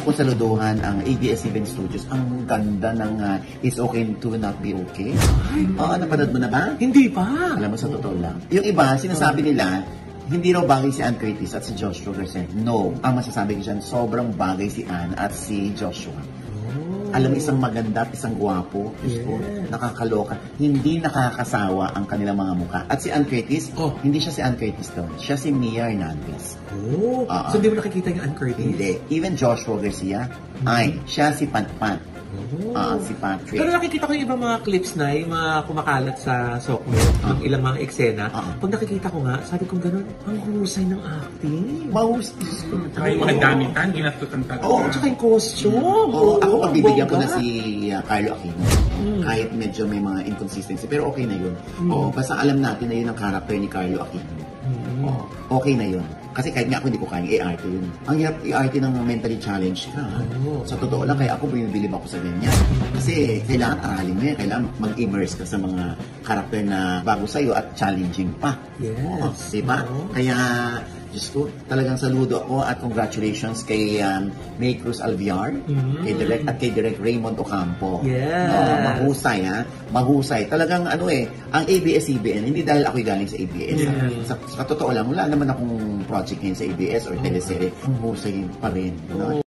ko saluduhan ang ABS-CBN Studios. Ang ganda ng It's Okay to Not Be Okay. Oo, napanood mo na ba? Hindi pa. Alam mo, sa totoo lang. Yung iba, sinasabi nila, hindi raw bagay si Ann Curtis at si Joshua Garcia. No. Ang masasabi ko dyan, sobrang bagay si Ann at si Joshua. Alam mo, isang maganda at isang gwapo. Nakakaloka. Hindi nakakasawa ang kanilang mga mukha. At si Ann Curtis, hindi siya si Ann Curtis doon. Siya si Mia Hernandez. So hindi mo nakikita yung Ann Curtis? Hindi. Even Joshua Garcia, ay, siya si Pat-Pat. Si Patrick. Pero nakikita ko yung ibang mga clips na, yung mga kumakalat sa Sokmed, yung ilang mga eksena. Pag nakikita ko nga, sabi ko gano'n, ang husay ng acting. Mahusay. Tsaka yung mga damitan, ginatutan tayo. Oo, tsaka yung costume. Ako pagbibigyan ko na si Carlo Aquino. Kahit medyo may mga inconsistency, pero okay na yun. Basta alam natin na yun ang character ni Carlo Aquino. Okay na yun. Kasi kahit nga ako hindi ko kaya i-arte yun. Ang hirap i-arte ng mentally challenged ka. Sa totoo lang, kaya ako binibilib ako sa ganyan. Kasi kailangan aralin mo yan. Kailangan mag-immerse ka sa mga karakter na bago sa'yo at challenging pa. Yes. Diba? Kaya, Diyos ko, talagang saludo ako at congratulations kay May Cruz Alviar, kay Direk at kay Direk Raymond Ocampo. Mahusay, ha? Mahusay. Talagang ang ABS-CBN, hindi dahil ako'y galing sa ABS. Sa totoo lang, wala naman akong project ngayon sa ABS or teleserye. Ang husay pa rin.